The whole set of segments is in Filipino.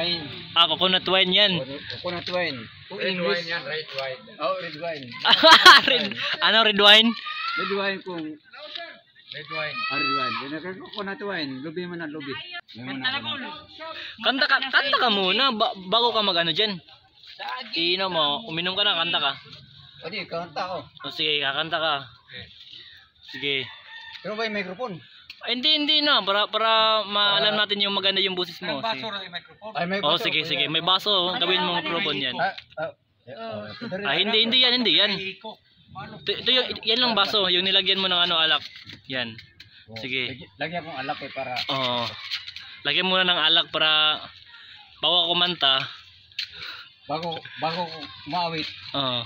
wine. Coconut wine yan. Coconut wine. Red wine yan, red wine. Oh, red wine. Ano red wine? Red wine kung red wine. Red wine. Coconut wine. Lubi mo na lubi. Kanta ka muna bago ka mag-ano diyan. Iinom mo, uminom ka na, kanta ka. O di, kanta ko. O sige, kakanta ka. Sige. Pero ba yung microphone? Ay, hindi na, para maalam natin yung maganda yung boses mo. May baso rin yung microphone. Ay, may baso. Oh, sige, may baso. Gawin mong microphone yan. Hindi yan. Ito yan lang baso, yung nilagyan mo ng alak. Yan. Sige. Lagyan kong alak para... Oo. Lagyan mo na ng alak para bago kumanta. Bago umawit. Oo.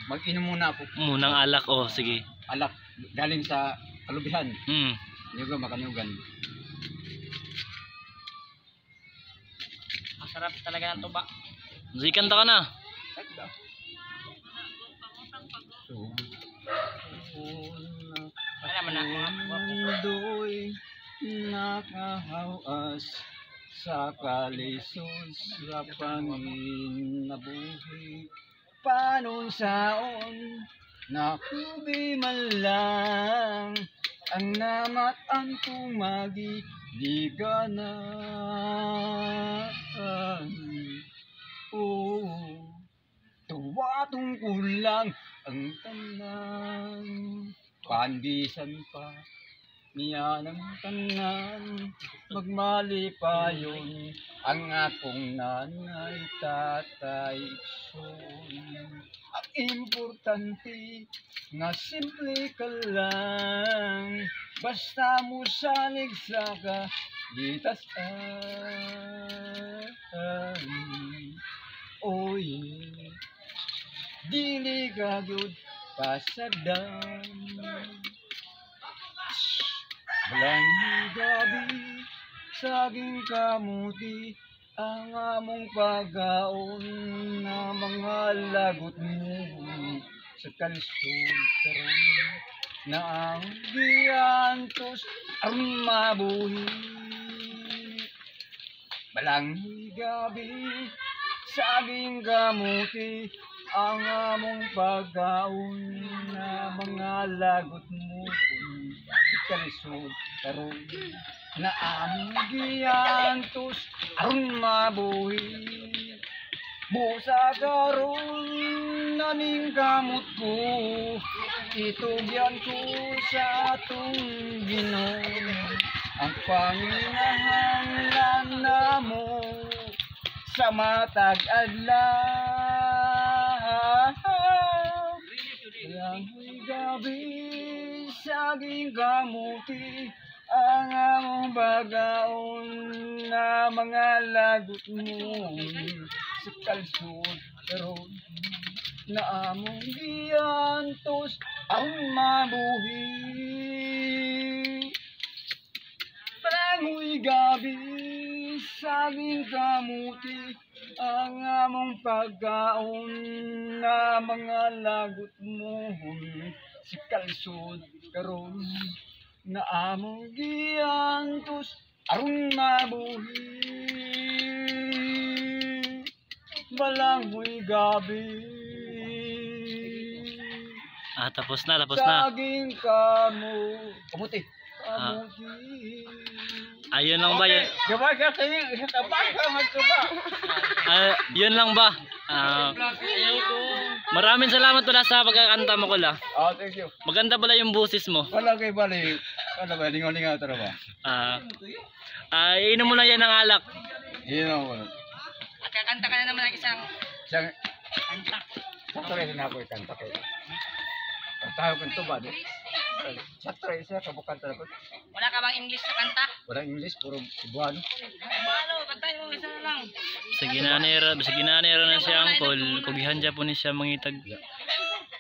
Mag-inom muna ako. Munang alak, sige. Alak galing sa kalubihan. Nyugan, makanyugan. Masarap talaga ng tuba. Sige, kanta ka na. Mundo'y nakahawas sa kalisod sa pangin na buhi. Panon saon nakubi man lang ang namat ang tumagigiganan. Tuwatong kulang ang tanan, pandisan pa niya ng tanan, magmali pa yun ang akong nanay, tatay, son. Ang importante nga simple ka lang, basta mo sanig sa kaligtasan. Oy, dili ka gyud pasadam. Walang gabi, saging kamuti, ang among pagkaon na mga lagot mo sa kalisod karon na ang giantos ang mabuhi. Walang gabi, saging kamuti, ang among pagkaon na mga lagot mo sa kalisod karon na among giantos aron mabuhi. Busa karon naming kamot ko, itugyan ko sa atong Ginoo ang panginahanglan namo sa matag adlaw. Langhoy gabi, saging kamuti, ang among bagaon na mga lagot mo sa kalisod karon na among giantos ang mabuhi. Langhoy gabi, saging kamuti, ang among pagkaon na mga lagot mo sa kalisod karon na among giantos aron mabuhi. Balanghoy gabi, tapos na. saging kamuti. Ayun lang ba yun? Gabay ka sa iyo, tabay ka magkaba. Yun lang ba? Maraming salamat pala sa pagkakanta mo, Kula. Thank you. Maganda pala yung boses mo. Wala kay balik. Ano ba, lingaw-lingaw tara ba? Inom mo na yan ng alak. Inom mo. At kakanta ka na naman ng isang kanta. Sakto rin na ako ikanta kayo. Kantahan ko ito ba? Sakto rin siya, kabukanta na ko. Wala ka bang English na kanta? Walang English, puro Cebuano. Kantahin mo isa na lang. Sa ginanera na siya angkol, kugihan dyan po ni siya mangitag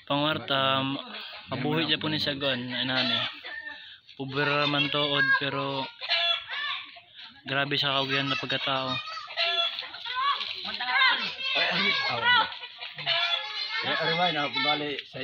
pangwarta, mabuhi dyan po ni siya gon, pubera man tood, pero grabe siya kaugihan na pagkatao. Ay, na bali sa